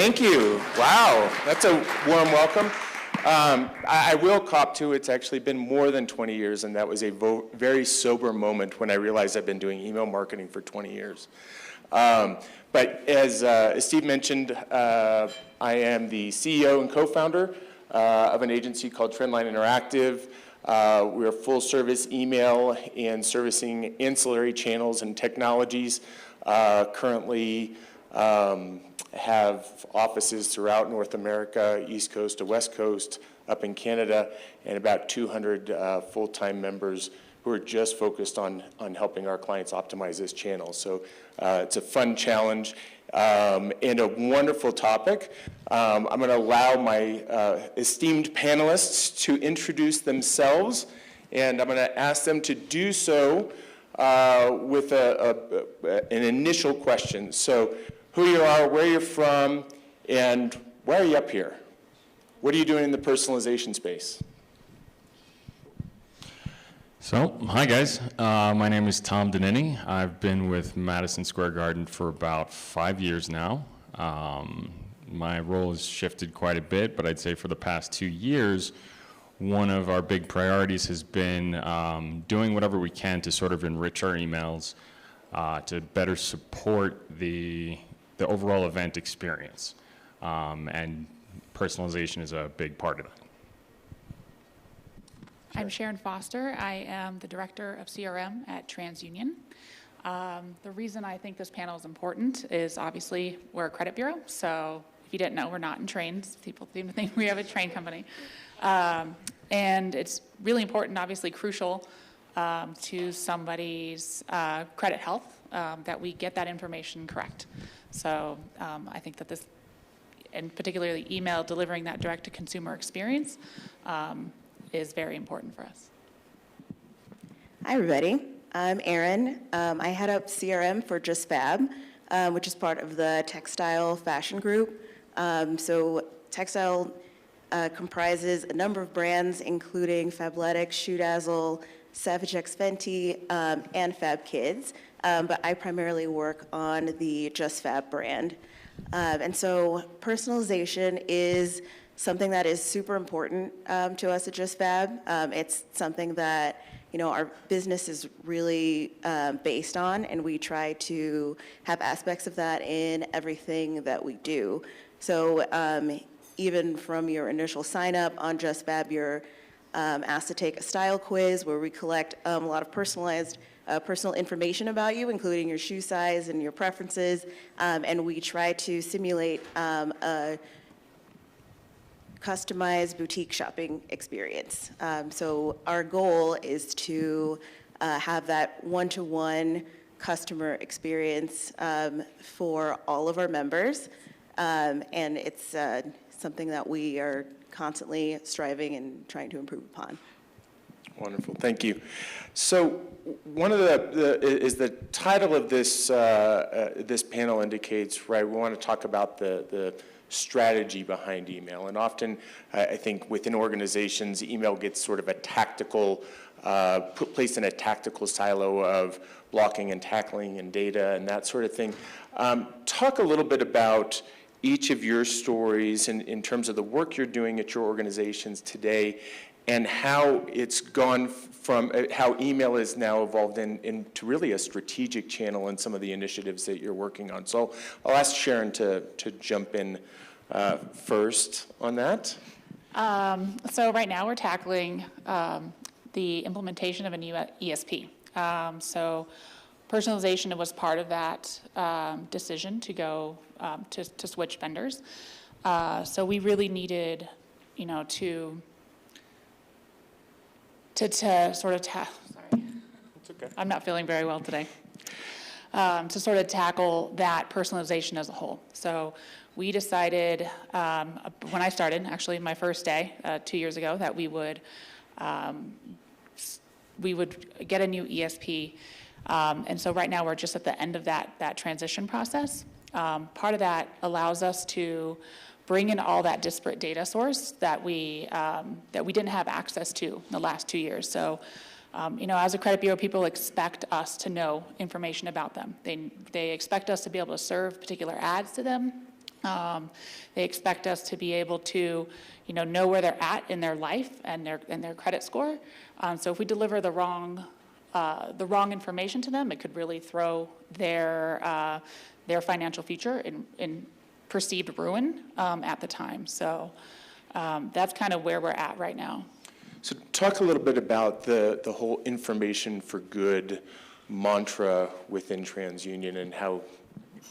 Thank you. Wow, that's a warm welcome. I will cop to it's actually been more than 20 years, and that was a very sober moment when I realized I've been doing email marketing for 20 years. But as Steve mentioned, I am the CEO and co-founder of an agency called Trendline Interactive. We're full-service email and servicing ancillary channels and technologies. Currently have offices throughout North America, East Coast to West Coast, up in Canada, and about 200 full-time members who are just focused on helping our clients optimize this channel. So it's a fun challenge and a wonderful topic. I'm going to allow my esteemed panelists to introduce themselves, and I'm going to ask them to do so with an initial question. So who you are, where you're from, and why are you up here? What are you doing in the personalization space? So, hi guys. My name is Tom Dinneny. I've been with Madison Square Garden for about 5 years now. My role has shifted quite a bit, but I'd say for the past 2 years, one of our big priorities has been doing whatever we can to sort of enrich our emails to better support the overall event experience. And personalization is a big part of that. I'm Sharon Foster. I am the Director of CRM at TransUnion. The reason I think this panel is important is obviously we're a credit bureau, so if you didn't know, we're not in trains. People seem to think we have a train company. And it's really important, obviously crucial to somebody's credit health that we get that information correct. So I think that this, and particularly email delivering that direct-to-consumer experience, is very important for us. Hi, everybody. I'm Erin. I head up CRM for JustFab, which is part of the textile fashion group. So textile comprises a number of brands, including Fabletics, Shoedazzle, Savage X Fenty, and Fab Kids. But I primarily work on the JustFab brand. And so personalization is something that is super important to us at JustFab. It's something that our business is really based on, and we try to have aspects of that in everything that we do. So even from your initial sign up on JustFab, you're asked to take a style quiz where we collect a lot of personalized personal information about you, including your shoe size and your preferences, and we try to simulate a customized boutique shopping experience. So our goal is to have that one-to-one customer experience for all of our members, and it's something that we are constantly striving and trying to improve upon. Wonderful, thank you. So one of the title of this this panel indicates, right, we want to talk about the strategy behind email. And often, I think within organizations, email gets sort of a tactical, placed in a tactical silo of blocking and tackling and data and that sort of thing. Talk a little bit about each of your stories in terms of the work you're doing at your organizations today and how it's gone from, how email is now evolved into really a strategic channel in some of the initiatives that you're working on. So I'll ask Sharon to jump in first on that. So right now we're tackling the implementation of a new ESP. So personalization was part of that decision to go to switch vendors. So we really needed, to sort of sorry, It's okay. I'm not feeling very well today. To sort of tackle that personalization as a whole. So we decided, when I started, actually my first day 2 years ago, that we would get a new ESP. And so right now we're just at the end of that transition process. Part of that allows us to bring in all that disparate data source that we didn't have access to in the last 2 years. So, as a credit bureau, people expect us to know information about them. They expect us to be able to serve particular ads to them They expect us to be able to, know where they're at in their life and their credit score. So if we deliver the wrong information to them, it could really throw their financial future in perceived ruin at the time. So that's kind of where we're at right now. So talk a little bit about the whole information for good mantra within TransUnion and how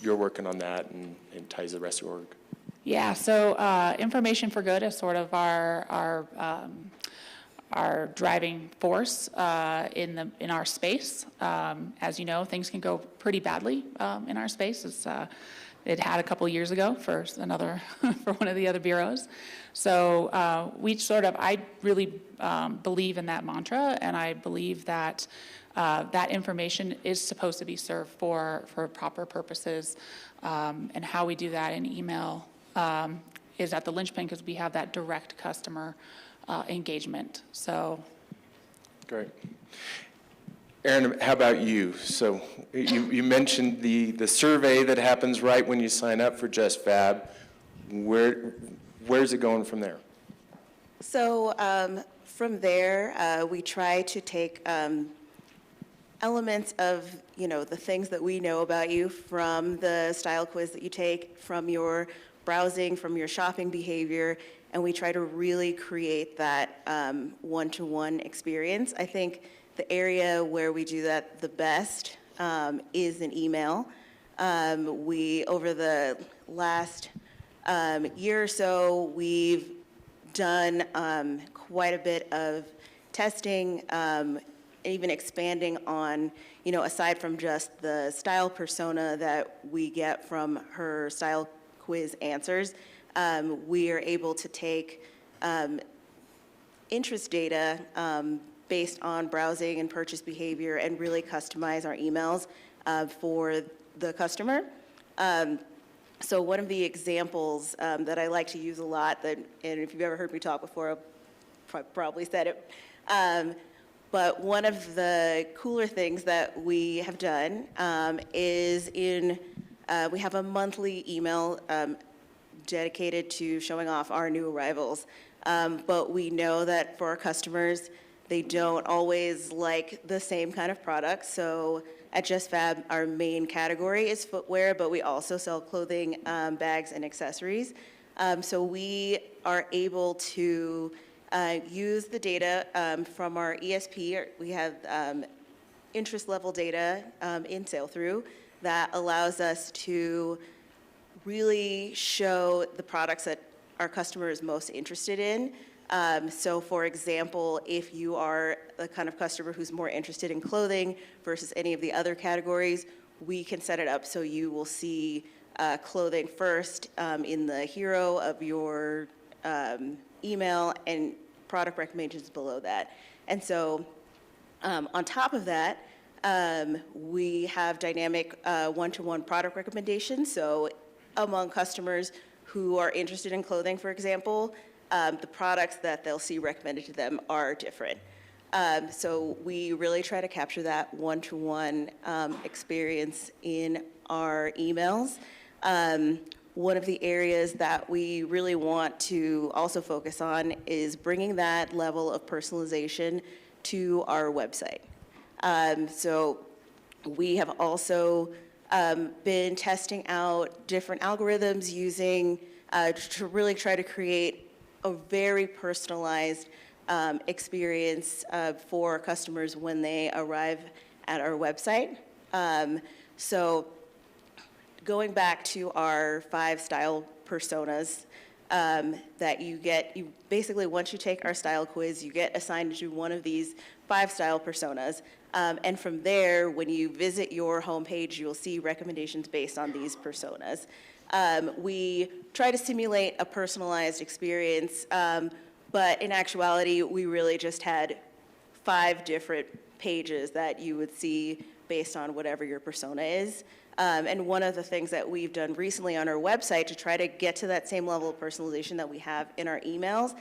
you're working on that and ties the rest of the org. Yeah, so information for good is sort of our driving force in our space. As you know, things can go pretty badly in our space. It had a couple years ago for one of the other bureaus. So I really believe in that mantra, and I believe that that information is supposed to be served for proper purposes, and how we do that in email is at the linchpin because we have that direct customer engagement. So, great. Erin, how about you? So you mentioned the survey that happens right when you sign up for JustFab. Where's it going from there? So from there, we try to take elements of, the things that we know about you from the style quiz that you take, from your browsing, from your shopping behavior, and we try to really create that one-to-one experience. I think the area where we do that the best is in email. Over the last year or so, we've done quite a bit of testing, even expanding on, aside from just the style persona that we get from her style quiz answers, we are able to take interest data based on browsing and purchase behavior and really customize our emails for the customer. So one of the examples that I like to use a lot, and if you've ever heard me talk before, I've probably said it, but one of the cooler things that we have done is we have a monthly email dedicated to showing off our new arrivals. But we know that for our customers, they don't always like the same kind of products. So at JustFab, our main category is footwear, but we also sell clothing, bags, and accessories. So we are able to use the data from our ESP. We have interest level data in sale-through that allows us to really show the products that our customer is most interested in. So for example, if you are the kind of customer who's more interested in clothing versus any of the other categories, we can set it up so you will see clothing first in the hero of your email and product recommendations below that. And so on top of that, we have dynamic one-to-one product recommendations. So among customers who are interested in clothing, for example, the products that they'll see recommended to them are different. So we really try to capture that one-to-one experience in our emails. One of the areas that we really want to also focus on is bringing that level of personalization to our website. So we have also been testing out different algorithms using to really try to create a very personalized experience for customers when they arrive at our website. So going back to our 5 style personas that you get, basically once you take our style quiz, you get assigned to one of these 5 style personas. And from there, when you visit your homepage, you'll see recommendations based on these personas. We try to simulate a personalized experience, but in actuality, we really just had 5 different pages that you would see based on whatever your persona is. And one of the things that we've done recently on our website to try to get to that same level of personalization that we have in our emails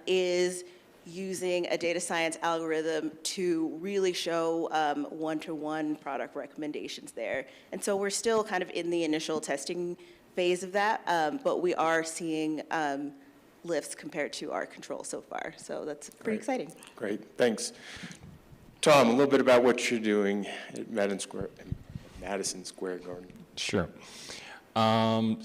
is using a data science algorithm to really show one-to-one product recommendations there. And so we're still kind of in the initial testing phase of that, but we are seeing lifts compared to our control so far. So that's pretty exciting. Great, thanks. Tom, a little bit about what you're doing at Madison Square Garden. Sure. One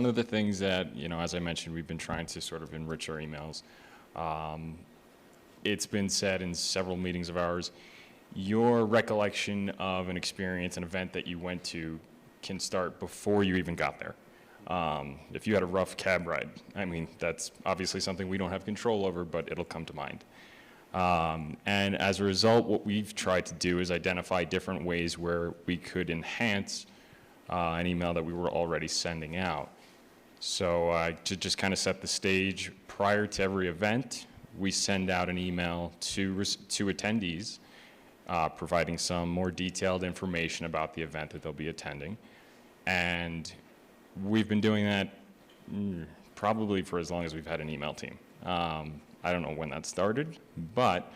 of the things that, as I mentioned, we've been trying to sort of enrich our emails. It's been said in several meetings of ours, your recollection of an experience, an event that you went to, can start before you even got there. If you had a rough cab ride, I mean, that's obviously something we don't have control over, but it'll come to mind. And as a result, what we've tried to do is identify different ways where we could enhance an email that we were already sending out. So to just kind of set the stage, prior to every event, we send out an email to attendees, providing some more detailed information about the event that they'll be attending. And we've been doing that probably for as long as we've had an email team. I don't know when that started, but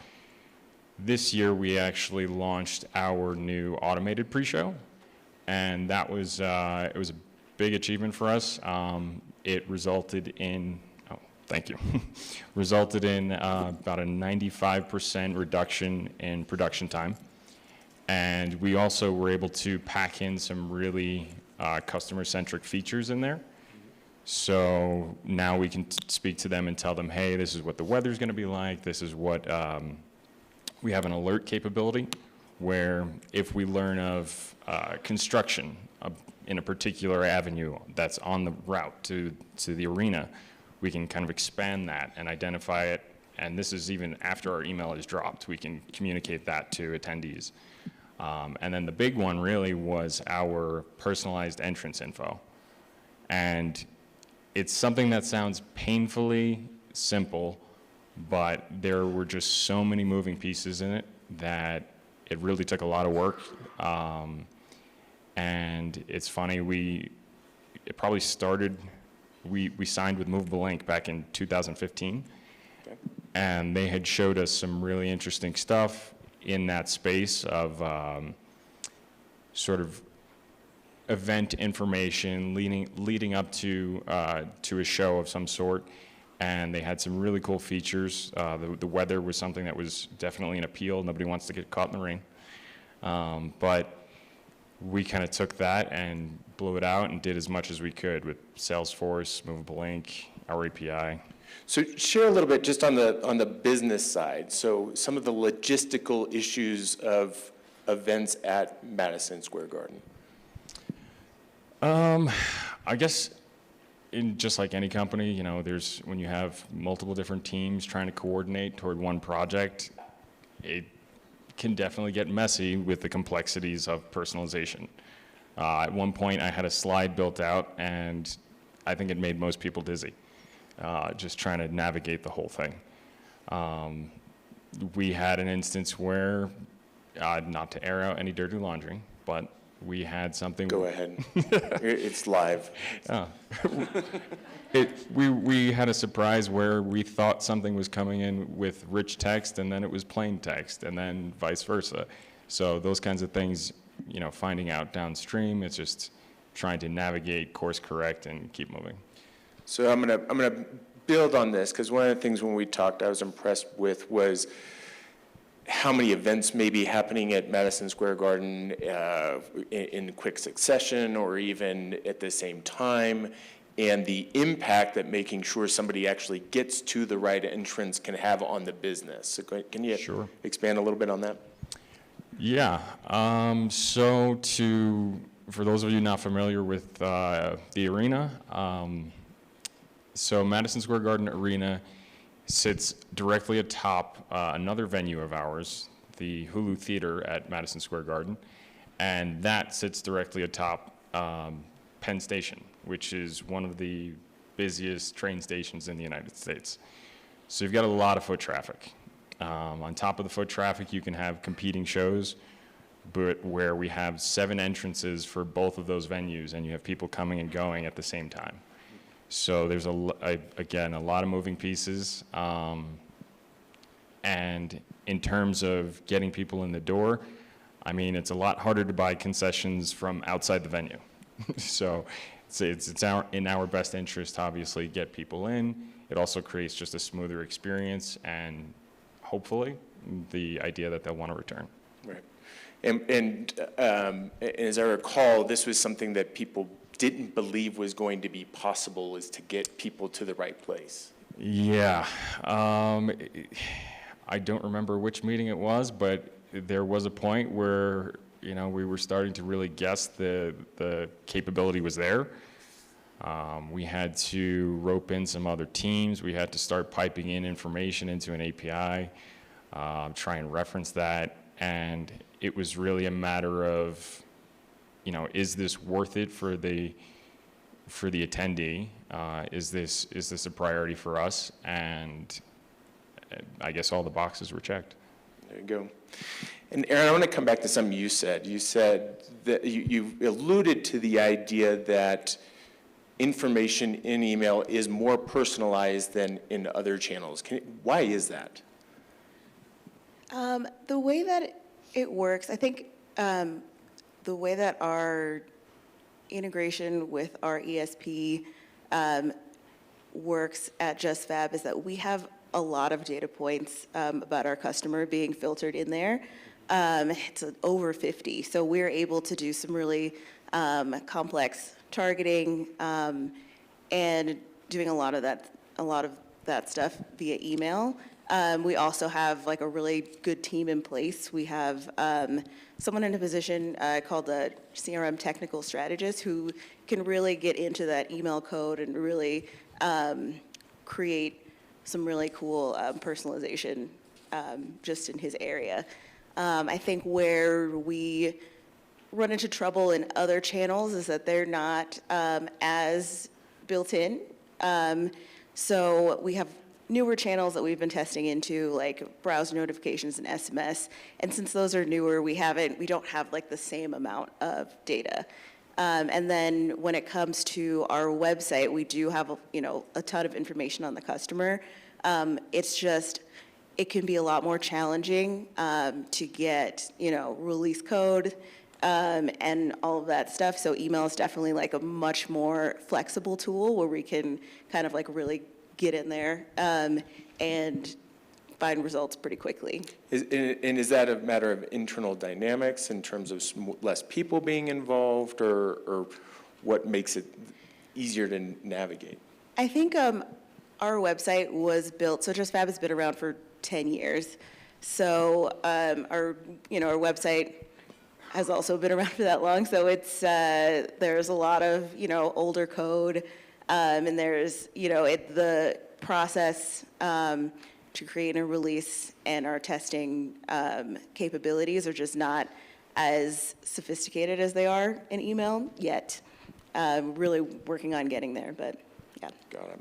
this year we actually launched our new automated pre-show, and that was it was a big achievement for us. It resulted in resulted in about a 95% reduction in production time, and we also were able to pack in some really customer-centric features in there. So now we can speak to them and tell them, hey, this is what the weather's going to be like. This is what we have an alert capability where if we learn of construction in a particular avenue that's on the route to the arena, we can kind of expand that and identify it. And this is even after our email is dropped. We can communicate that to attendees. And then the big one really was our personalized entrance info. And it's something that sounds painfully simple, but there were just so many moving pieces in it that it really took a lot of work. And it's funny, it probably started, we signed with Movable Ink back in 2015. Okay. And they had showed us some really interesting stuff in that space of sort of event information leading up to a show of some sort, and they had some really cool features. The weather was something that was definitely an appeal. Nobody wants to get caught in the rain, but we kind of took that and blew it out and did as much as we could with Salesforce, Movable Ink, our API. So share a little bit just on the business side. So some of the logistical issues of events at Madison Square Garden. I guess just like any company, there's when you have multiple different teams trying to coordinate toward one project, it can definitely get messy with the complexities of personalization. At one point, I had a slide built out, and I think it made most people dizzy, just trying to navigate the whole thing. We had an instance where, not to air out any dirty laundry, but we had something. Go ahead. It's live. We had a surprise where we thought something was coming in with rich text, and then it was plain text, and then vice versa. So those kinds of things, finding out downstream, it's just trying to navigate, course correct, and keep moving. So I'm gonna build on this, because one of the things when we talked I was impressed with was how many events may be happening at Madison Square Garden in quick succession or even at the same time, and the impact that making sure somebody actually gets to the right entrance can have on the business. So can you Sure. expand a little bit on that? Yeah. For those of you not familiar with the arena, so Madison Square Garden Arena sits directly atop another venue of ours, the Hulu Theater at Madison Square Garden, and that sits directly atop Penn Station, which is one of the busiest train stations in the United States. So you've got a lot of foot traffic. On top of the foot traffic, you can have competing shows, but where we have 7 entrances for both of those venues, and you have people coming and going at the same time. So there's, again, a lot of moving pieces. And in terms of getting people in the door, I mean, it's a lot harder to buy concessions from outside the venue. So it's in our best interest to obviously get people in. It also creates just a smoother experience and hopefully the idea that they'll want to return. Right. And as I recall, this was something that people didn't believe was going to be possible, is to get people to the right place. Yeah. I don't remember which meeting it was, but there was a point where, we were starting to really guess the capability was there. We had to rope in some other teams. We had to start piping in information into an API, try and reference that. And it was really a matter of, is this worth it for the attendee? Is this a priority for us? And I guess all the boxes were checked. There you go. And Erin, I want to come back to something you said. You said that you alluded to the idea that information in email is more personalized than in other channels. Why is that? The way that it works, I think the way that our integration with our ESP works at JustFab is that we have a lot of data points about our customer being filtered in there. It's over 50, so we're able to do some really complex targeting and doing a lot of that stuff via email. We also have like a really good team in place. We have someone in a position called a CRM technical strategist who can really get into that email code and really create some really cool personalization just in his area. I think where we run into trouble in other channels is that they're not as built in. So we have newer channels that we've been testing into, like browser notifications and SMS. And since those are newer, we don't have like the same amount of data. And then when it comes to our website, we do have a ton of information on the customer. It's just, it can be a lot more challenging to get release code and all of that stuff. So email is definitely like a much more flexible tool where we can kind of like really get in there and find results pretty quickly. And is that a matter of internal dynamics in terms of less people being involved, or what makes it easier to navigate? I think our website was built, so JustFab has been around for 10 years. So our website has also been around for that long. So it's there's a lot of older code, and there's the process to create a release and our testing capabilities are just not as sophisticated as they are in email yet. Really working on getting there, but yeah. Got it.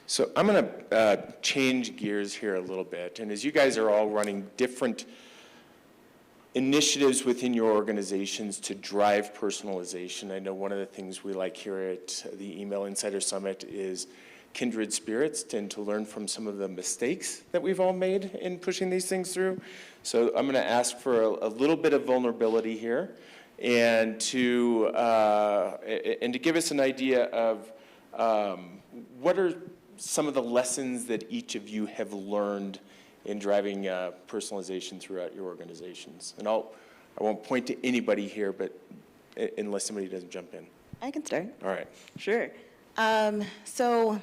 So I'm going to change gears here a little bit. And as you guys are all running different initiatives within your organizations to drive personalization, I know one of the things we like here at the Email Insider Summit is kindred spirits and to learn from some of the mistakes that we've all made in pushing these things through. So I'm going to ask for a little bit of vulnerability here and to give us an idea of what are some of the lessons that each of you have learned in driving personalization throughout your organizations. And I won't point to anybody here, but unless somebody doesn't jump in. I can start. All right. Sure. So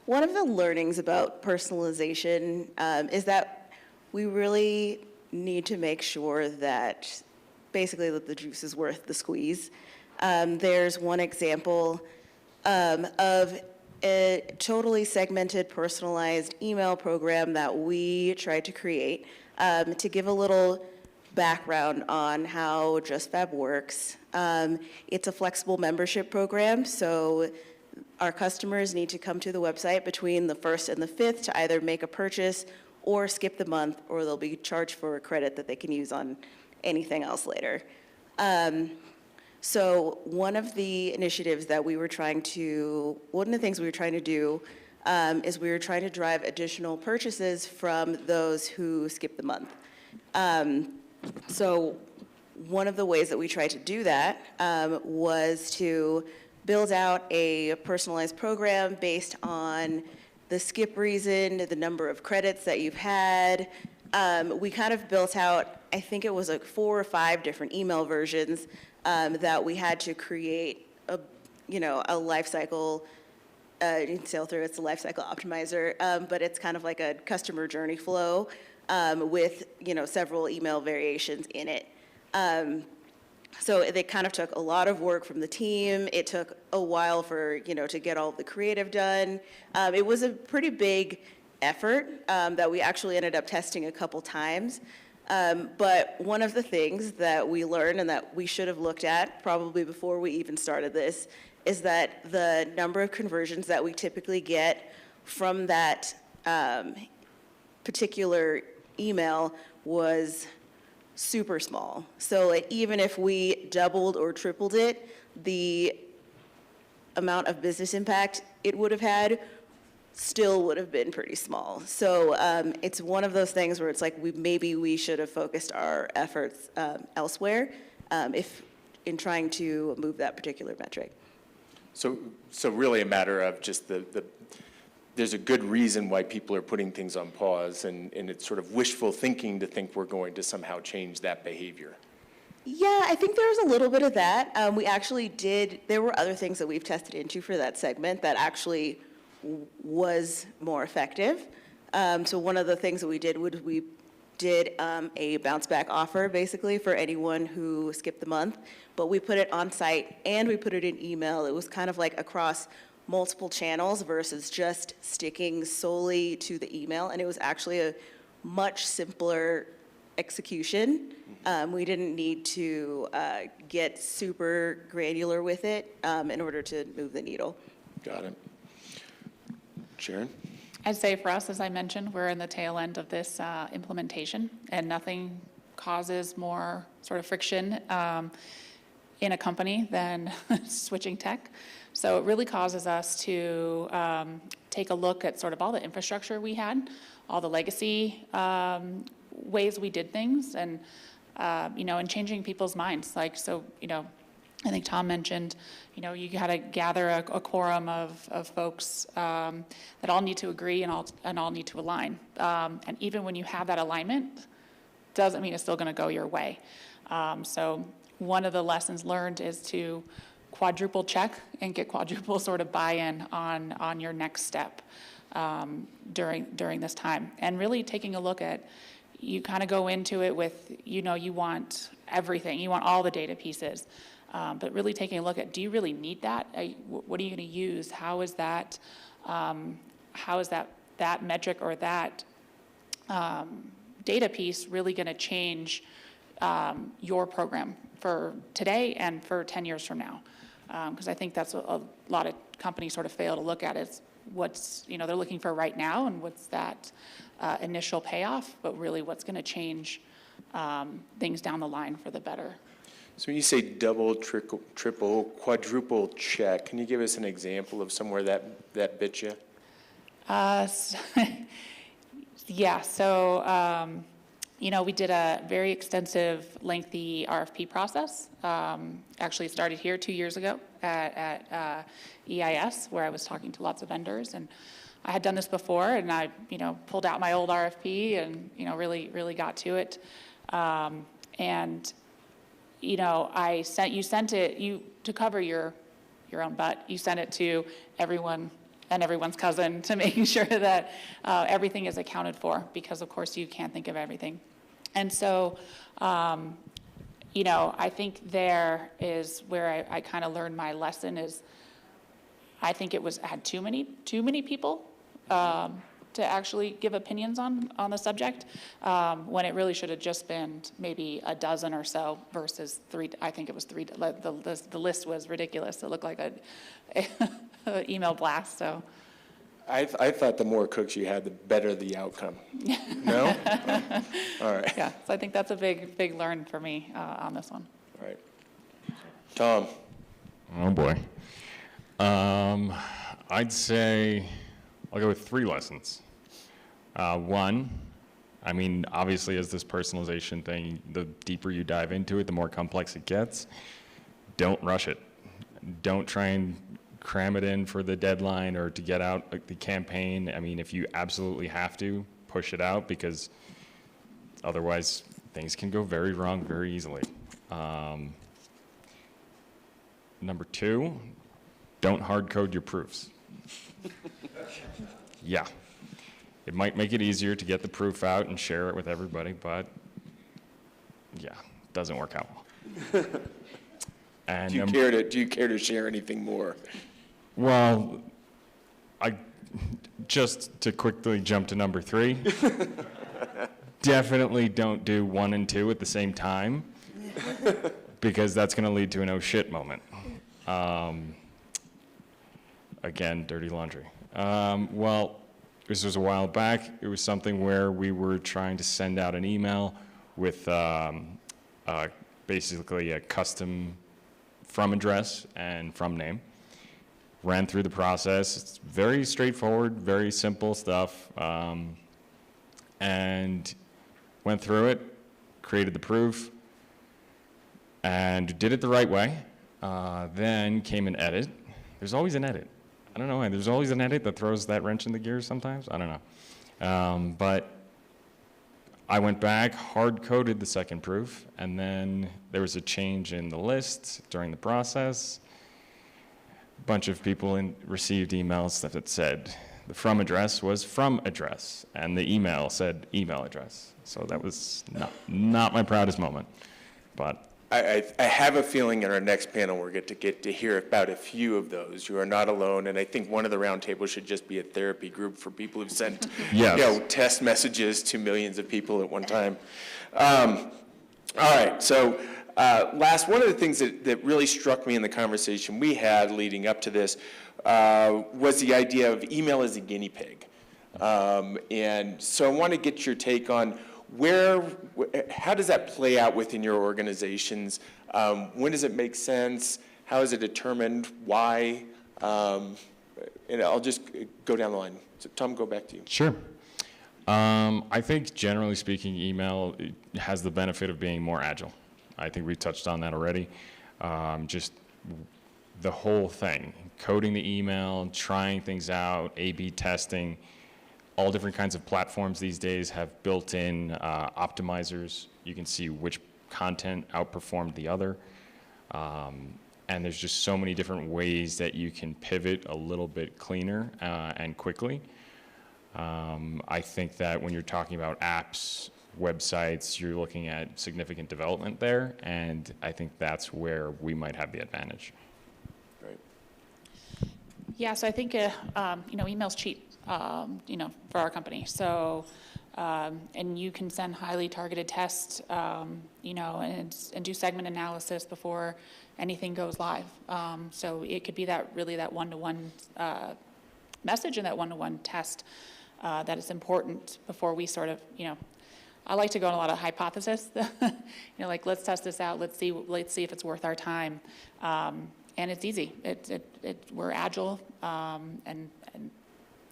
one of the learnings about personalization is that we really need to make sure that basically that the juice is worth the squeeze. There's one example of a totally segmented, personalized email program that we tried to create. To give a little background on how JustFab works, it's a flexible membership program, so our customers need to come to the website between the 1st and the 5th to either make a purchase or skip the month, or they'll be charged for a credit that they can use on anything else later. So one of the things we were trying to do is we were trying to drive additional purchases from those who skip the month. So one of the ways that we tried to do that was to build out a personalized program based on the skip reason, the number of credits that you've had. We kind of built out, I think it was like 4 or 5 different email versions that we had to create a life cycle. You can sail through, it's a life cycle optimizer, but it's kind of like a customer journey flow with several email variations in it. So they kind of took a lot of work from the team. It took a while for to get all the creative done. It was a pretty big effort that we actually ended up testing a couple times. But one of the things that we learned and that we should have looked at probably before we even started this is that the number of conversions that we typically get from that particular email was super small. So even if we doubled or tripled it, the amount of business impact it would have had still would have been pretty small. So it's one of those things where it's like maybe we should have focused our efforts elsewhere if in trying to move that particular metric. So really a matter of just there's a good reason why people are putting things on pause, and it's sort of wishful thinking to think we're going to somehow change that behavior. Yeah, I think there was a little bit of that. We actually there were other things that we've tested into for that segment that actually was more effective. So one of the things that we did was we did a bounce back offer basically for anyone who skipped the month, but we put it on site and we put it in email. It was kind of like across multiple channels versus just sticking solely to the email, and it was actually a much simpler execution. We didn't need to get super granular with it in order to move the needle. Got it. Sharon? I'd say for us, as I mentioned, we're in the tail end of this implementation, and nothing causes more sort of friction in a company than switching tech. So it really causes us to take a look at sort of all the infrastructure we had, all the legacy ways we did things, and and changing people's minds. I think Tom mentioned, you got to gather a quorum of folks that all need to agree and all need to align. And even when you have that alignment, doesn't mean it's still going to go your way. So one of the lessons learned is to quadruple check and get quadruple sort of buy-in on your next step during this time. And really taking a look at, you kind of go into it with, you want everything, you want all the data pieces. But really taking a look at, do you really need that? What are you going to use? How is that metric or that data piece really going to change your program for today and for 10 years from now? Because I think that's a lot of companies sort of fail to look at is what's, they're looking for right now and what's that initial payoff, but really what's going to change things down the line for the better. So when you say double, triple, quadruple check, can you give us an example of somewhere that bit you? Yeah, so, we did a very extensive, lengthy RFP process. Actually, it started here 2 years ago at EIS, where I was talking to lots of vendors. And I had done this before, and I, pulled out my old RFP and, really got to it. You sent it to cover your own butt. You sent it to everyone and everyone's cousin to making sure that everything is accounted for, because of course you can't think of everything. And so, I think there is where I kind of learned my lesson is, I think had too many people to actually give opinions on the subject, when it really should have just been maybe a dozen or so versus 3. I think it was 3. The list was ridiculous. It looked like a email blast. So I thought the more cooks you had, the better the outcome. No? All right. Yeah, so I think that's a big learn for me on this one. All right. Tom. Oh boy. I'd say I'll go with 3 lessons. One, I mean, obviously, as this personalization thing, the deeper you dive into it, the more complex it gets. Don't rush it. Don't try and cram it in for the deadline or to get out the campaign. I mean, if you absolutely have to, push it out, because otherwise things can go very wrong very easily. Number 2, don't hard code your proofs. Yeah. It might make it easier to get the proof out and share it with everybody, but yeah, doesn't work out well. And Do you care to share anything more? Well, just to quickly jump to number 3, definitely don't do 1 and 2 at the same time, because that's going to lead to an oh shit moment. Again, dirty laundry. Well, this was a while back. It was something where we were trying to send out an email with basically a custom from address and from name. Ran through the process. It's very straightforward, very simple stuff. And went through it, created the proof, and did it the right way. Then came an edit. There's always an edit. I don't know why. There's always an edit that throws that wrench in the gears sometimes. I don't know. But I went back, hard-coded the second proof, and then there was a change in the list during the process. A bunch of people received emails that said the from address was from address, and the email said email address. So that was not my proudest moment. But I have a feeling in our next panel we're going to get to hear about a few of those. You are not alone, and I think one of the roundtables should just be a therapy group for people who've sent yes. Test messages to millions of people at one time. All right, so one of the things that really struck me in the conversation we had leading up to this was the idea of email as a guinea pig. And so I want to get your take on how does that play out within your organizations? When does it make sense? How is it determined? Why? And I'll just go down the line. So Tom, go back to you. Sure. I think generally speaking, email has the benefit of being more agile. I think we touched on that already. Just the whole thing, coding the email, trying things out, A/B testing. All different kinds of platforms these days have built-in optimizers. You can see which content outperformed the other. And there's just so many different ways that you can pivot a little bit cleaner and quickly. I think that when you're talking about apps, websites, you're looking at significant development there, and I think that's where we might have the advantage. Right. Yeah, so I think, email's cheap. For our company. So, and you can send highly targeted tests, and do segment analysis before anything goes live. So it could be that one-to-one message and that one-to-one test that is important before we sort of, I like to go on a lot of hypothesis, like let's test this out, let's see if it's worth our time. And it's easy. We're agile, and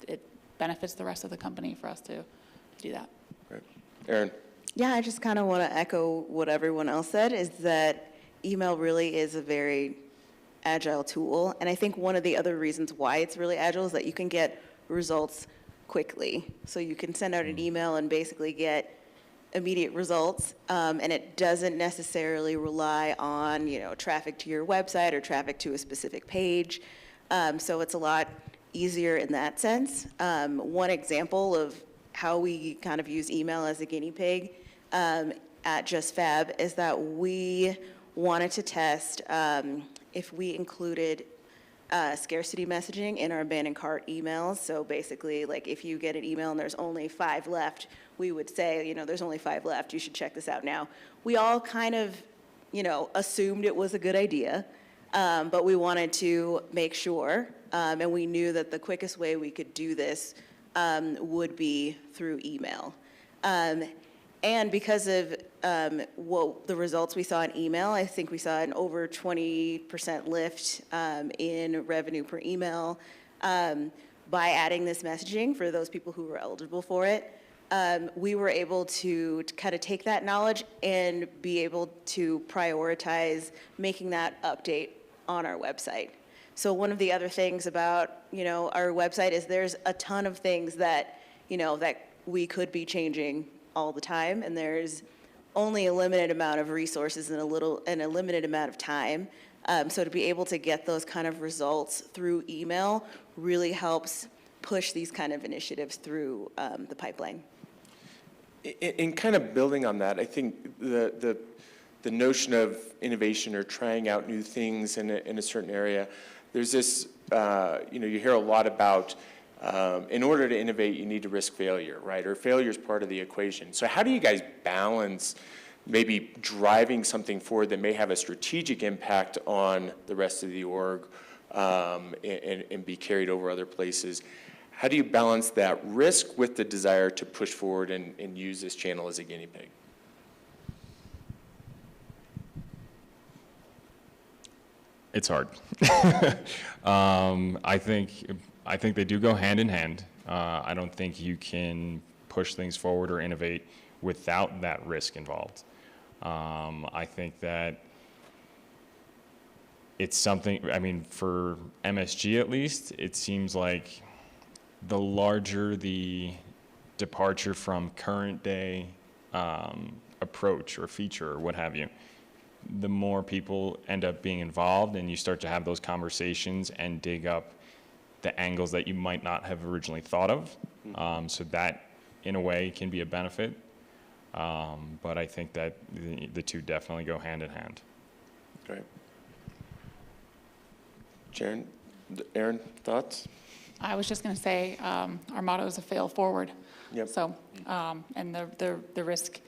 it benefits the rest of the company for us to do that. Right. Erin? Yeah, I just kind of want to echo what everyone else said, is that email really is a very agile tool. And I think one of the other reasons why it's really agile is that you can get results quickly. So you can send out an email and basically get immediate results, and it doesn't necessarily rely on, traffic to your website or traffic to a specific page. So it's a lot easier in that sense. One example of how we kind of use email as a guinea pig at JustFab is that we wanted to test if we included scarcity messaging in our abandoned cart emails. So basically, like if you get an email and there's only 5 left, we would say, there's only 5 left, you should check this out now. We all kind of, assumed it was a good idea, but we wanted to make sure, and we knew that the quickest way we could do this would be through email. And because of the results we saw in email, I think we saw an over 20% lift in revenue per email by adding this messaging for those people who were eligible for it. we were able to kind of take that knowledge and be able to prioritize making that update on our website. So one of the other things about, our website is there's a ton of things that, that we could be changing all the time, and there's only a limited amount of resources and a limited amount of time. So to be able to get those kind of results through email really helps push these kind of initiatives through the pipeline. In kind of building on that, I think the notion of innovation or trying out new things in a certain area, there's this, you hear a lot about in order to innovate, you need to risk failure, right? Or failure is part of the equation. So how do you guys balance maybe driving something forward that may have a strategic impact on the rest of the org and be carried over other places? How do you balance that risk with the desire to push forward and use this channel as a guinea pig? It's hard. I think they do go hand in hand. I don't think you can push things forward or innovate without that risk involved. I think that it's something, for MSG at least, it seems like the larger the departure from current day approach or feature or what have you, the more people end up being involved, and you start to have those conversations and dig up the angles that you might not have originally thought of. So that, in a way, can be a benefit. But I think that the two definitely go hand in hand. Great. Sharon, Erin, thoughts? I was just going to say, our motto is a fail forward. Yep. So, and the risk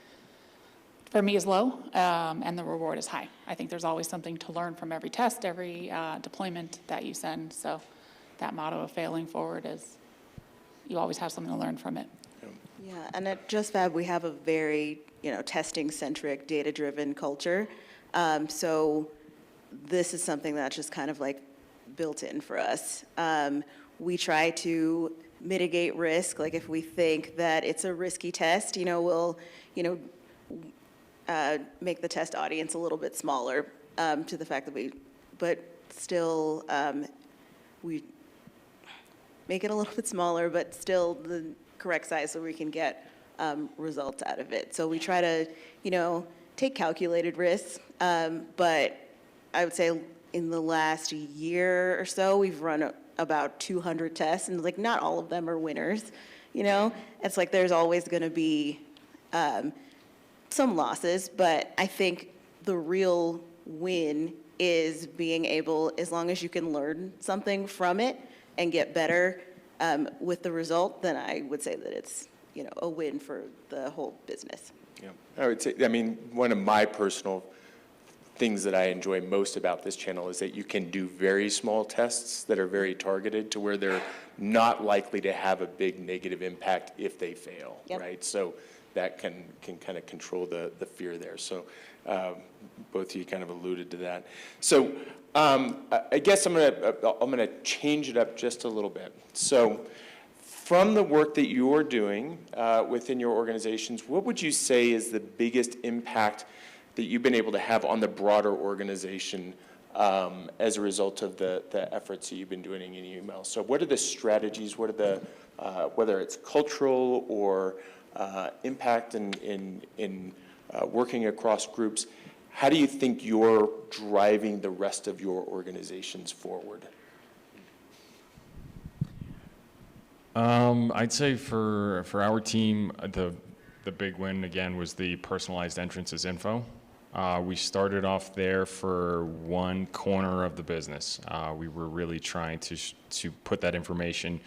for me is low, and the reward is high. I think there's always something to learn from every test, every deployment that you send. So that motto of failing forward is you always have something to learn from it. Yeah, and at JustFab, we have a very, testing-centric, data-driven culture. So this is something that's just kind of like built in for us. We try to mitigate risk. Like if we think that it's a risky test, we'll, make the test audience a little bit smaller to the fact that but still, we make it a little bit smaller, but still the correct size so we can get results out of it. So we try to, take calculated risks, but I would say in the last year or so, we've run about 200 tests, and not all of them are winners, It's like there's always going to be some losses, but I think the real win is being able, as long as you can learn something from it and get better with the result, then I would say that it's, a win for the whole business. Yeah, I would say, one of my personal things that I enjoy most about this channel is that you can do very small tests that are very targeted to where they're not likely to have a big negative impact if they fail, Yep. right? So that can kind of control the fear there. So both of you kind of alluded to that. So I guess I'm gonna change it up just a little bit. So from the work that you're doing within your organizations, what would you say is the biggest impact that you've been able to have on the broader organization as a result of the efforts that you've been doing in email? So what are the strategies, what are the, whether it's cultural or impact in working across groups, how do you think you're driving the rest of your organizations forward? I'd say for our team, the big win again was the personalized entrances info. We started off there for one corner of the business. We were really trying to put that information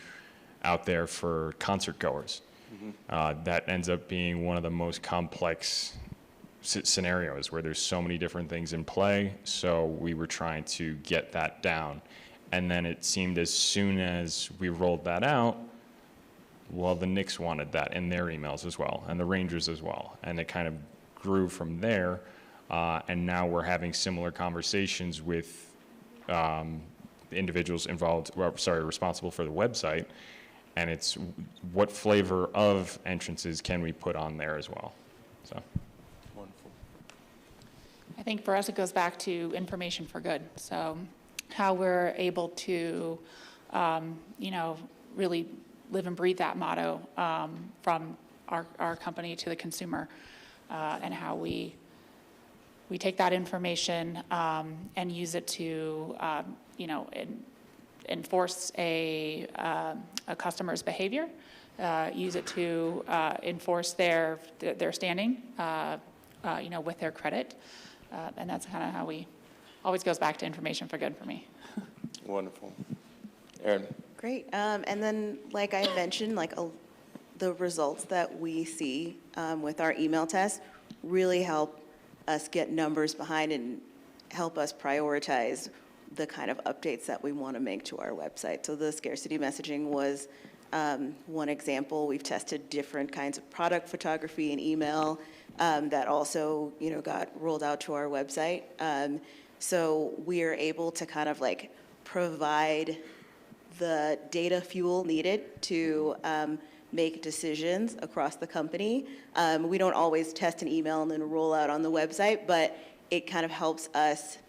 out there for concert goers. Mm-hmm. That ends up being one of the most complex scenarios where there's so many different things in play. So we were trying to get that down. And then it seemed as soon as we rolled that out, well, the Knicks wanted that in their emails as well, and the Rangers as well. And it kind of grew from there. And now we're having similar conversations with the individuals involved, responsible for the website. and it's what flavor of entrances can we put on there as well. So. Wonderful. I think for us, it goes back to information for good. So how we're able to, really live and breathe that motto from our company to the consumer, and how we take that information and use it to, enforce a customer's behavior, use it to enforce their standing, with their credit. And that's kind of how we, always goes back to information for good for me. Wonderful. Erin. Great. And then, like I mentioned, the results that we see with our email test really help us get numbers behind and help us prioritize the kind of updates that we want to make to our website. So the scarcity messaging was one example. We've tested different kinds of product photography and email that also, got rolled out to our website. So we are able to kind of provide the data fuel needed to make decisions across the company. We don't always test an email and then roll out on the website, but it kind of helps us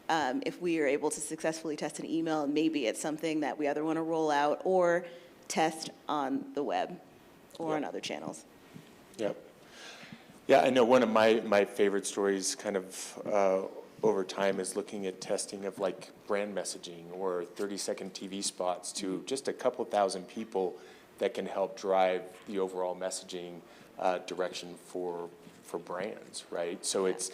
if we are able to successfully test an email, and maybe it's something that we either want to roll out or test on the web or on other channels. Yep. Yeah, I know one of my favorite stories kind of over time is looking at testing of brand messaging or 30-second TV spots to just a couple thousand people that can help drive the overall messaging direction for brands, right? So it's,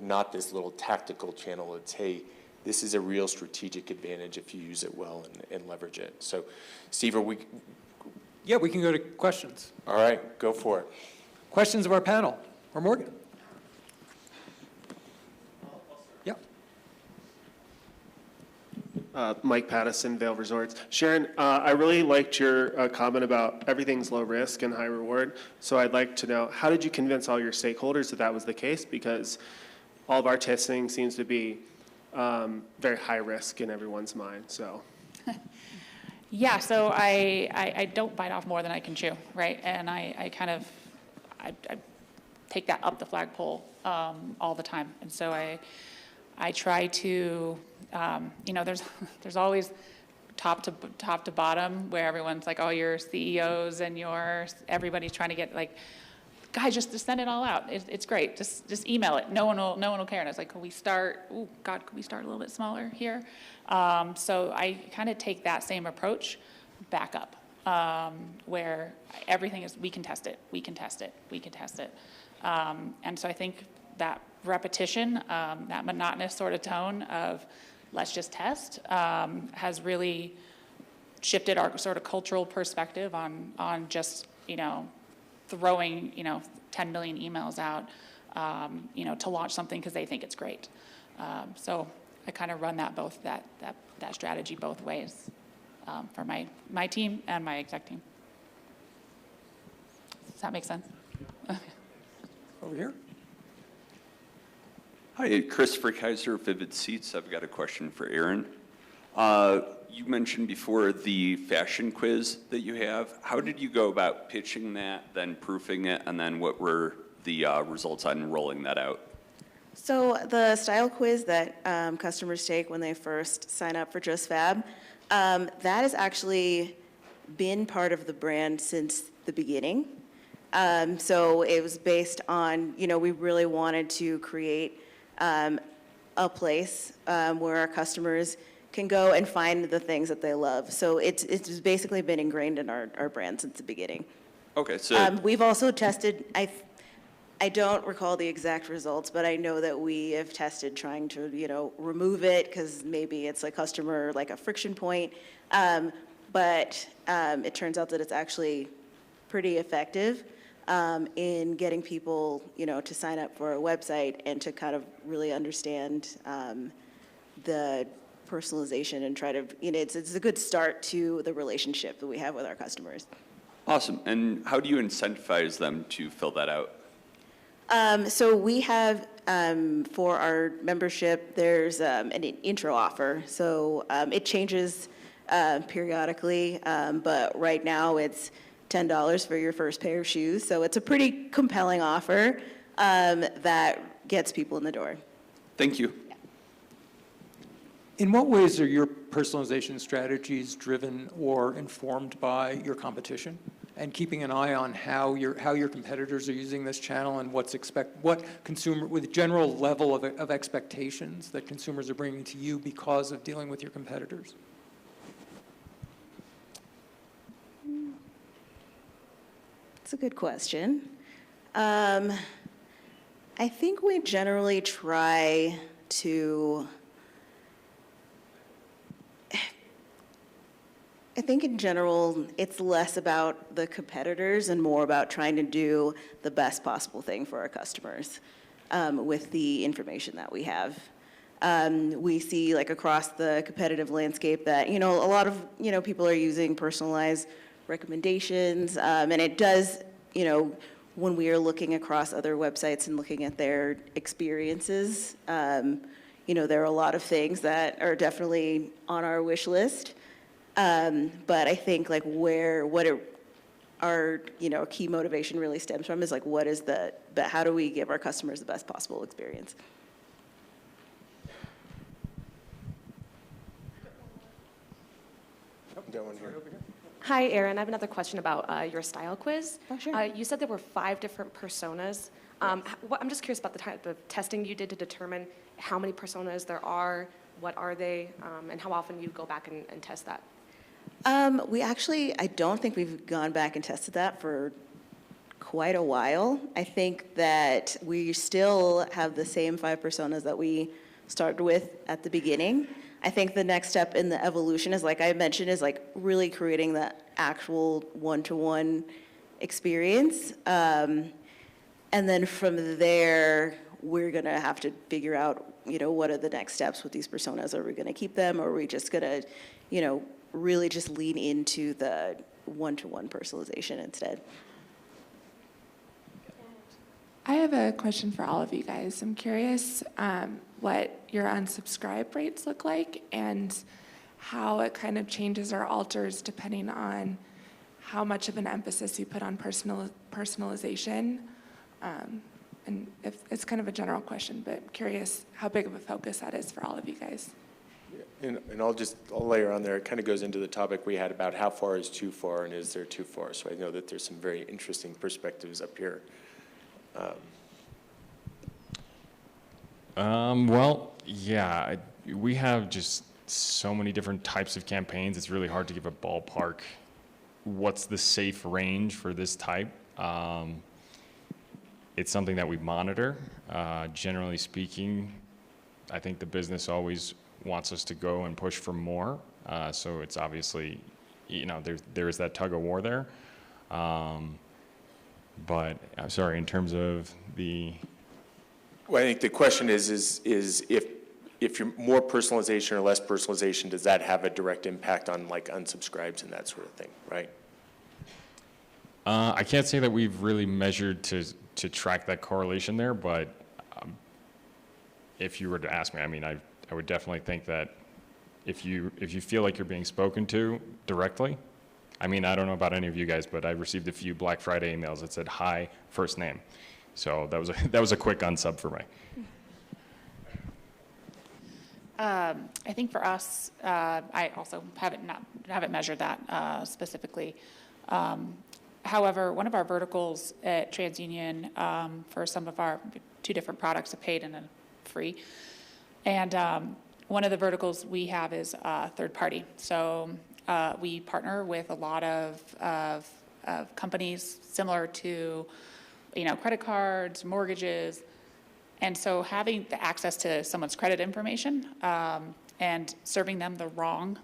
not this little tactical channel. It's, hey, this is a real strategic advantage if you use it well and leverage it. So, Steve, Yeah, we can go to questions. All right, go for it. Questions of our panel, or Morgan. Yeah. Mike Madison, Vail Resorts. Sharon, I really liked your comment about everything's low risk and high reward. So I'd like to know, how did you convince all your stakeholders that was the case? Because all of our testing seems to be very high risk in everyone's mind. So. Yeah, so I don't bite off more than I can chew, right? And I kind of take that up the flagpole all the time. And so I try to, there's always top to bottom where everyone's like, oh, your CEOs and everybody's trying to get guys, just send it all out. It's great. Just email it. No one will care. And I was like, can we start? Oh God, can we start a little bit smaller here? So I kind of take that same approach back up, where everything is, we can test it. And so I think that repetition, that monotonous sort of tone of let's just test, has really shifted our sort of cultural perspective on just, throwing, 10 million emails out, to launch something because they think it's great. So I kind of run that strategy both ways for my team and my exec team. Does that make sense? Over here. Hi, Christopher Kaiser, Vivid Seats. I've got a question for Erin. You mentioned before the fashion quiz that you have. How did you go about pitching that, then proofing it, and then what were the results on rolling that out? So the style quiz that customers take when they first sign up for JustFab, that has actually been part of the brand since the beginning. So it was based on, we really wanted to create a place where our customers can go and find the things that they love. So it's basically been ingrained in our brand since the beginning. Okay, so we've also tested, I don't recall the exact results, but I know that we have tested trying to, remove it because maybe it's a customer, a friction point. But it turns out that it's actually pretty effective in getting people, to sign up for a website and to kind of really understand the personalization and try to, it's a good start to the relationship that we have with our customers. awesome. And how do you incentivize them to fill that out? So we have, for our membership, there's an intro offer. So it changes periodically. But right now, it's $10 for your first pair of shoes. So it's a pretty compelling offer that gets people in the door. Thank you. In what ways are your personalization strategies driven or informed by your competition? And keeping an eye on how your competitors are using this channel and what consumer, with general level of expectations that consumers are bringing to you because of dealing with your competitors? That's a good question. I think we generally try to, I think in general, it's less about the competitors and more about trying to do the best possible thing for our customers with the information that we have. We see like across the competitive landscape that, a lot of, people are using personalized recommendations, and it does, when we are looking across other websites and looking at their experiences, there are a lot of things that are definitely on our wish list. But I think like our key motivation really stems from is like how do we give our customers the best possible experience? Hi, Erin. I have another question about your style quiz. Oh, sure. You said there were 5 different personas. I'm just curious about the type of testing you did to determine how many personas there are, what are they, and how often you go back and test that. I don't think we've gone back and tested that for quite a while. I think that we still have the same 5 personas that we started with at the beginning. I think the next step in the evolution is, like I mentioned, is like really creating the actual one-to-one experience. And then from there, we're gonna have to figure out, what are the next steps with these personas? Are we gonna keep them, or are we just gonna, really just lean into the one-to-one personalization instead? I have a question for all of you guys. I'm curious what your unsubscribe rates look like and how it kind of changes or alters depending on how much of an emphasis you put on personalization. And if it's kind of a general question, but I'm curious how big of a focus that is for all of you guys. And I'll layer on there, it kind of goes into the topic we had about how far is too far and is there too far. So I know that there's some very interesting perspectives up here. Well, yeah, we have just so many different types of campaigns. It's really hard to give a ballpark. What's the safe range for this type? It's something that we monitor. Generally speaking, I think the business always wants us to go and push for more. So it's obviously, there is that tug of war there. But I'm sorry, in terms of the... Well, I think the question is if you're more personalization or less personalization, does that have a direct impact on like unsubscribes and that sort of thing, right? I can't say that we've really measured to track that correlation there, but if you were to ask me, I mean, I would definitely think that if you feel like you're being spoken to directly, I mean, I don't know about any of you guys, but I received a few Black Friday emails that said, "Hi, first name." So that was a quick unsub for me. I think for us, I also haven't measured that specifically. However, one of our verticals at TransUnion for some of our 2 different products, a paid and a free, and one of the verticals we have is third party. So we partner with a lot of companies similar to, credit cards, mortgages, and so having the access to someone's credit information and serving them the wrong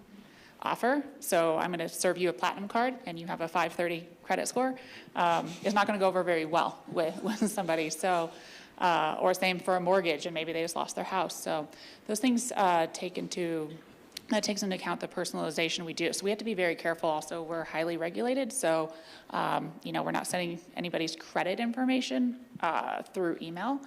offer. So I'm going to serve you a platinum card and you have a 530 credit score. It's not going to go over very well with somebody. So, or same for a mortgage and maybe they just lost their house. So those things take into that takes into account the personalization we do. So we have to be very careful also. We're highly regulated, so we're not sending anybody's credit information through email.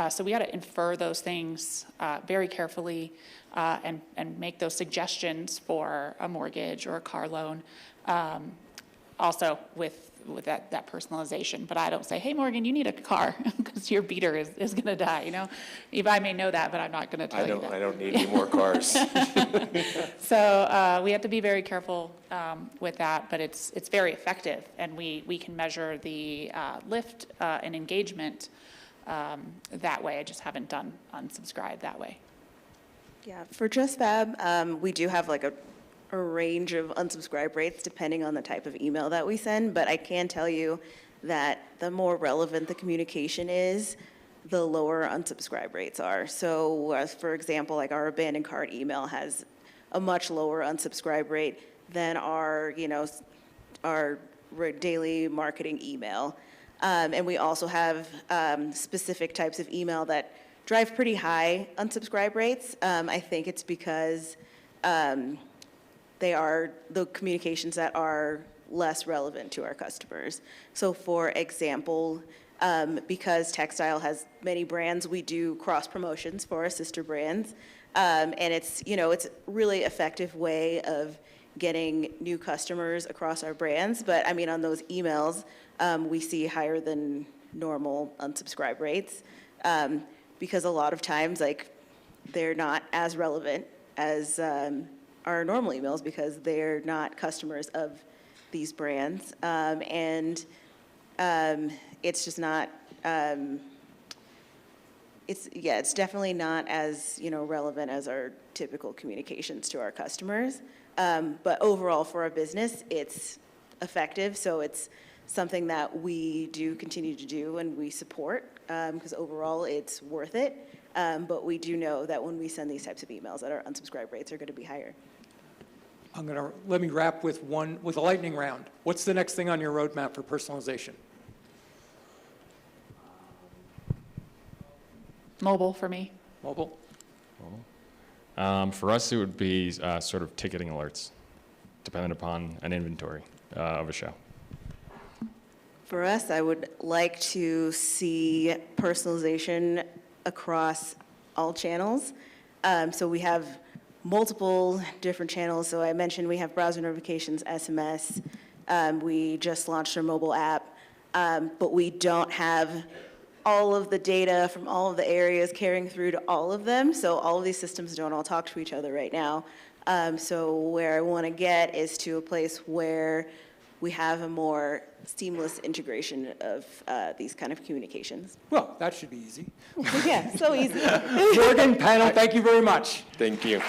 So we got to infer those things very carefully and make those suggestions for a mortgage or a car loan. Also with that personalization, but I don't say, hey, Morgan, you need a car because your beater is going to die, I may know that, but I'm not going to tell you that. I don't need any more cars. So we have to be very careful with that, but it's very effective, and we can measure the lift and engagement that way. I just haven't done unsubscribe that way. Yeah, for JustFab, we do have like a range of unsubscribe rates depending on the type of email that we send, but I can tell you that the more relevant the communication is, the lower unsubscribe rates are. So for example, like our abandoned cart email has a much lower unsubscribe rate than our daily marketing email. And we also have specific types of email that drive pretty high unsubscribe rates. I think it's because they are the communications that are less relevant to our customers. So for example, because textile has many brands, we do cross promotions for our sister brands. And it's a really effective way of getting new customers across our brands. But I mean, on those emails, we see higher than normal unsubscribe rates because a lot of times, like, they're not as relevant as our normal emails because they're not customers of these brands. It's just not, it's definitely not as, relevant as our typical communications to our customers. But overall for our business, it's effective. So it's something that we do continue to do and we support because overall it's worth it. But we do know that when we send these types of emails that our unsubscribe rates are going to be higher. Let me wrap with a lightning round. What's the next thing on your roadmap for personalization? Mobile for me. Mobile? For us, it would be sort of ticketing alerts, dependent upon an inventory of a show. For us, I would like to see personalization across all channels. So we have multiple different channels. So I mentioned we have browser notifications, SMS. We just launched our mobile app, but we don't have all of the data from all of the areas carrying through to all of them. So all of these systems don't all talk to each other right now. So where I want to get is to a place where we have a more seamless integration of these kind of communications. Well, that should be easy. Yeah, so easy. Morgan, panel, thank you very much. Thank you.